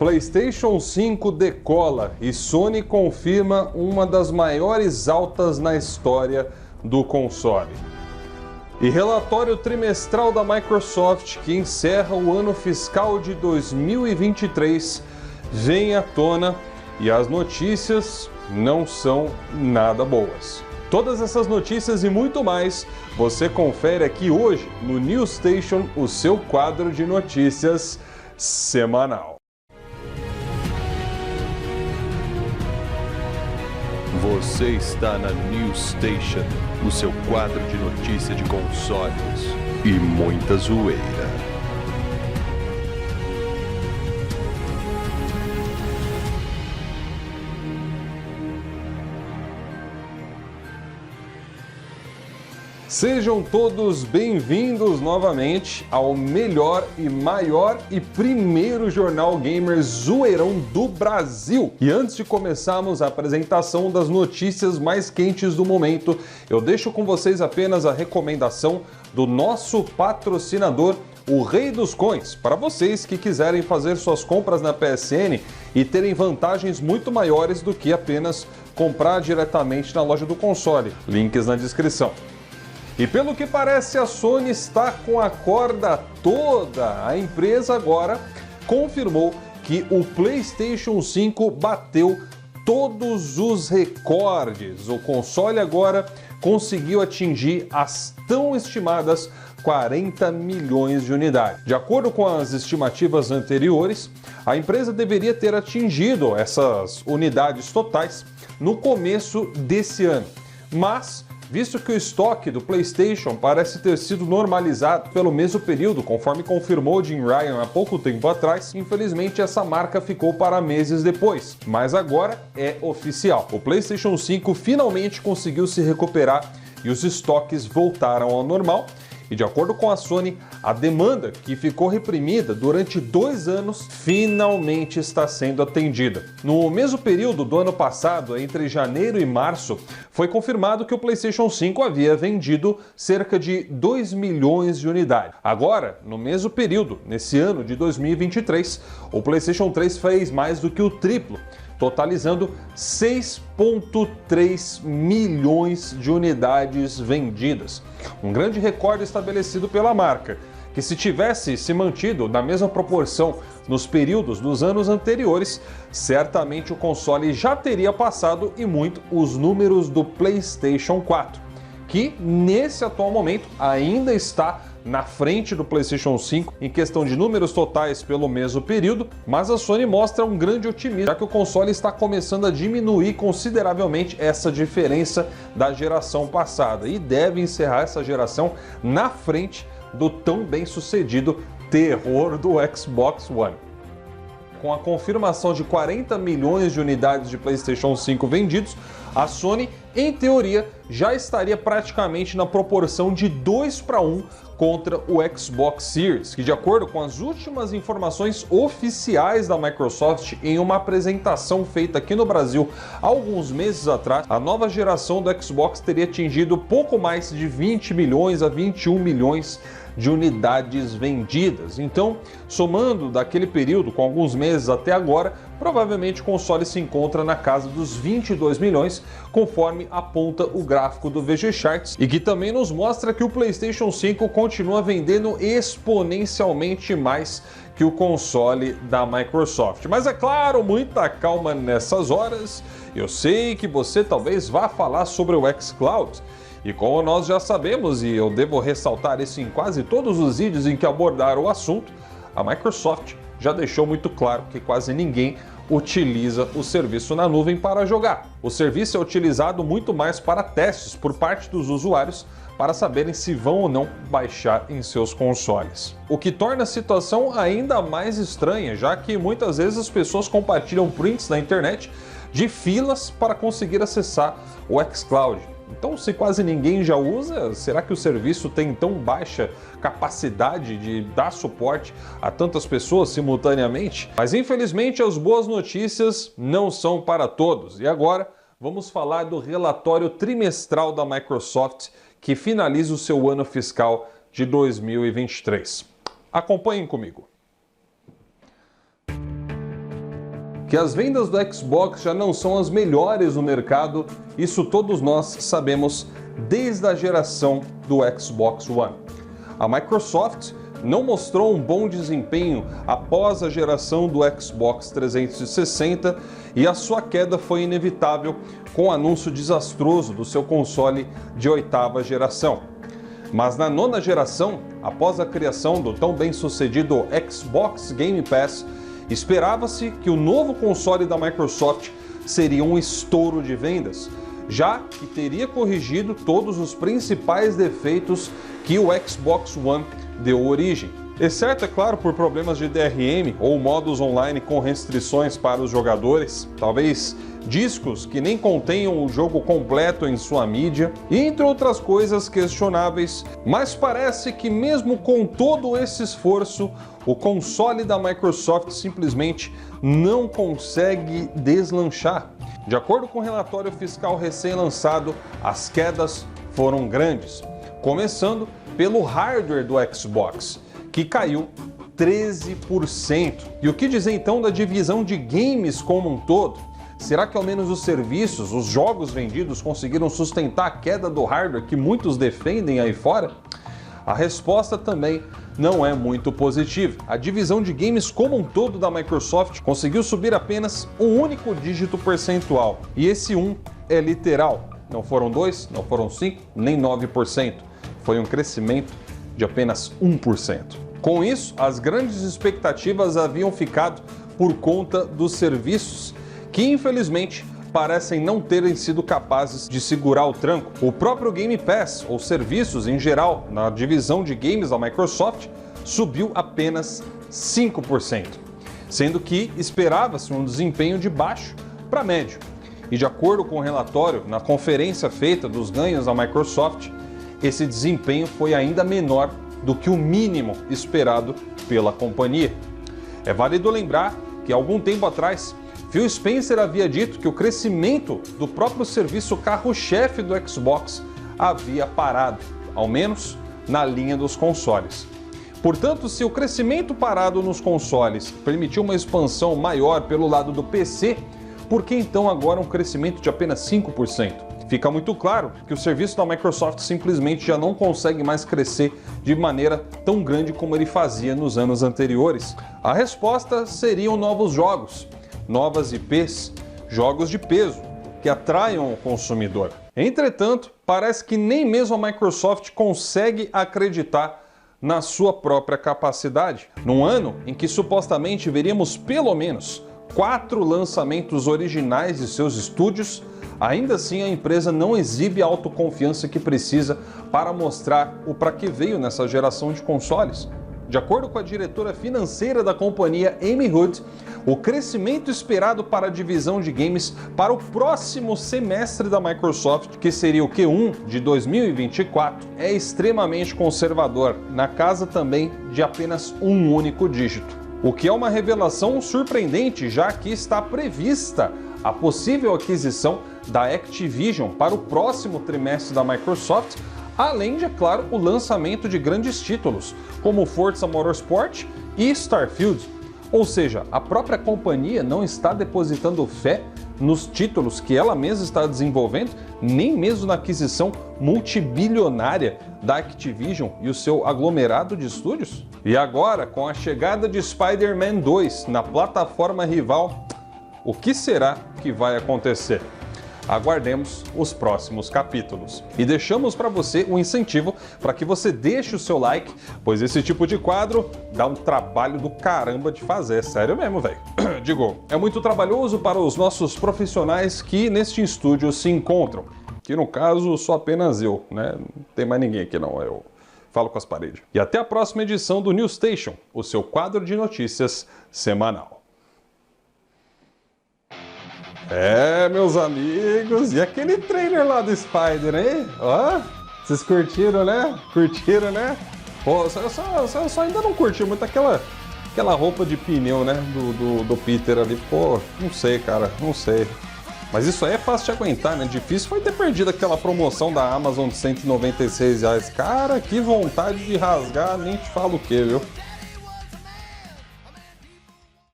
PlayStation 5 decola e Sony confirma uma das maiores altas na história do console. E relatório trimestral da Microsoft, que encerra o ano fiscal de 2023, vem à tona e as notícias não são nada boas. Todas essas notícias e muito mais você confere aqui hoje no News Station, o seu quadro de notícias semanal. Você está na News Station, o seu quadro de notícia de consoles e muita zoeira. Sejam todos bem-vindos novamente ao melhor e maior e primeiro jornal gamer zoeirão do Brasil. E antes de começarmos a apresentação das notícias mais quentes do momento, eu deixo com vocês apenas a recomendação do nosso patrocinador, o Rei dos Coins, para vocês que quiserem fazer suas compras na PSN e terem vantagens muito maiores do que apenas comprar diretamente na loja do console. Links na descrição. E pelo que parece, a Sony está com a corda toda. A empresa agora confirmou que o PlayStation 5 bateu todos os recordes. O console agora conseguiu atingir as tão estimadas 40 milhões de unidades. De acordo com as estimativas anteriores, a empresa deveria ter atingido essas unidades totais no começo desse ano. Mas visto que o estoque do PlayStation parece ter sido normalizado pelo mesmo período, conforme confirmou Jim Ryan há pouco tempo atrás, infelizmente essa marca ficou para meses depois. Mas agora é oficial. O PlayStation 5 finalmente conseguiu se recuperar e os estoques voltaram ao normal. E de acordo com a Sony, a demanda que ficou reprimida durante 2 anos finalmente está sendo atendida. No mesmo período do ano passado, entre janeiro e março, foi confirmado que o PlayStation 5 havia vendido cerca de 2 milhões de unidades. Agora, no mesmo período, nesse ano de 2023, o PlayStation 3 fez mais do que o triplo, totalizando 6,3 milhões de unidades vendidas. Um grande recorde estabelecido pela marca, que se tivesse se mantido na mesma proporção nos períodos dos anos anteriores, certamente o console já teria passado e muito os números do PlayStation 4, que nesse atual momento ainda está na frente do PlayStation 5 em questão de números totais pelo mesmo período, mas a Sony mostra um grande otimismo, já que o console está começando a diminuir consideravelmente essa diferença da geração passada e deve encerrar essa geração na frente do tão bem sucedido terror do Xbox One. Com a confirmação de 40 milhões de unidades de PlayStation 5 vendidos, a Sony, em teoria, já estaria praticamente na proporção de 2:1 contra o Xbox Series, que de acordo com as últimas informações oficiais da Microsoft em uma apresentação feita aqui no Brasil há alguns meses atrás, a nova geração do Xbox teria atingido pouco mais de 20 milhões a 21 milhões de unidades vendidas. Então, somando daquele período com alguns meses até agora, provavelmente o console se encontra na casa dos 22 milhões, conforme aponta o gráfico do VG Charts, e que também nos mostra que o PlayStation 5 continua vendendo exponencialmente mais que o console da Microsoft. Mas é claro, muita calma nessas horas. Eu sei que você talvez vá falar sobre o xCloud, e como nós já sabemos, e eu devo ressaltar isso em quase todos os vídeos em que abordaram o assunto, a Microsoft já deixou muito claro que quase ninguém utiliza o serviço na nuvem para jogar. O serviço é utilizado muito mais para testes por parte dos usuários para saberem se vão ou não baixar em seus consoles. O que torna a situação ainda mais estranha, já que muitas vezes as pessoas compartilham prints na internet de filas para conseguir acessar o xCloud. Então, se quase ninguém já usa, será que o serviço tem tão baixa capacidade de dar suporte a tantas pessoas simultaneamente? Mas infelizmente as boas notícias não são para todos. E agora vamos falar do relatório trimestral da Microsoft que finaliza o seu ano fiscal de 2023. Acompanhem comigo. que as vendas do Xbox já não são as melhores no mercado, isso todos nós sabemos desde a geração do Xbox One. A Microsoft não mostrou um bom desempenho após a geração do Xbox 360 e a sua queda foi inevitável com o anúncio desastroso do seu console de 8ª geração. Mas na 9ª geração, após a criação do tão bem-sucedido Xbox Game Pass, esperava-se que o novo console da Microsoft seria um estouro de vendas, já que teria corrigido todos os principais defeitos que o Xbox One deu origem. Exceto, é claro, por problemas de DRM ou modos online com restrições para os jogadores, talvez discos que nem contenham o jogo completo em sua mídia, e entre outras coisas questionáveis, mas parece que mesmo com todo esse esforço, o console da Microsoft simplesmente não consegue deslanchar. De acordo com o relatório fiscal recém-lançado, as quedas foram grandes, começando pelo hardware do Xbox, que caiu 13%. E o que dizer então da divisão de games como um todo? Será que ao menos os serviços, os jogos vendidos conseguiram sustentar a queda do hardware que muitos defendem aí fora? A resposta também não é muito positiva. A divisão de games como um todo da Microsoft conseguiu subir apenas um único dígito percentual. E esse 1 é literal. Não foram 2, não foram 5, nem 9%. Foi um crescimento de apenas 1%. Com isso, as grandes expectativas haviam ficado por conta dos serviços, que infelizmente parecem não terem sido capazes de segurar o tranco. O próprio Game Pass, ou serviços em geral, na divisão de games da Microsoft, subiu apenas 5%, sendo que esperava-se um desempenho de baixo para médio. E de acordo com o relatório, na conferência feita dos ganhos da Microsoft, esse desempenho foi ainda menor do que o mínimo esperado pela companhia. É válido lembrar que, algum tempo atrás, Phil Spencer havia dito que o crescimento do próprio serviço carro-chefe do Xbox havia parado, ao menos na linha dos consoles. Portanto, se o crescimento parado nos consoles permitiu uma expansão maior pelo lado do PC, por que então agora um crescimento de apenas 5%? Fica muito claro que o serviço da Microsoft simplesmente já não consegue mais crescer de maneira tão grande como ele fazia nos anos anteriores. A resposta seriam novos jogos, novas IPs, jogos de peso, que atraiam o consumidor. Entretanto, parece que nem mesmo a Microsoft consegue acreditar na sua própria capacidade. Num ano em que supostamente veríamos pelo menos 4 lançamentos originais de seus estúdios, ainda assim a empresa não exibe a autoconfiança que precisa para mostrar o para que veio nessa geração de consoles. De acordo com a diretora financeira da companhia, Amy Hood, o crescimento esperado para a divisão de games para o próximo semestre da Microsoft, que seria o Q1 de 2024, é extremamente conservador, na casa também de apenas um único dígito. O que é uma revelação surpreendente, já que está prevista a possível aquisição da Activision para o próximo trimestre da Microsoft, além de, é claro, o lançamento de grandes títulos, como Forza Motorsport e Starfield. Ou seja, a própria companhia não está depositando fé nos títulos que ela mesma está desenvolvendo, nem mesmo na aquisição multibilionária da Activision e o seu aglomerado de estúdios. E agora, com a chegada de Spider-Man 2 na plataforma rival, o que será que vai acontecer? Aguardemos os próximos capítulos. E deixamos para você um incentivo para que você deixe o seu like, pois esse tipo de quadro dá um trabalho do caramba de fazer, sério mesmo, velho. Digo, é muito trabalhoso para os nossos profissionais que neste estúdio se encontram, que no caso sou apenas eu, né? Não tem mais ninguém aqui não, eu falo com as paredes. E até a próxima edição do New Station, o seu quadro de notícias semanal. É, meus amigos, e aquele trailer lá do Spider, hein? Ó, vocês curtiram, né? Curtiram, né? Pô, só ainda não curti muito aquela roupa de pneu, né? Do Peter ali. Pô, não sei, cara, não sei. Mas isso aí é fácil de aguentar, né? Difícil foi ter perdido aquela promoção da Amazon de R$196. Cara, que vontade de rasgar, nem te falo o que, viu?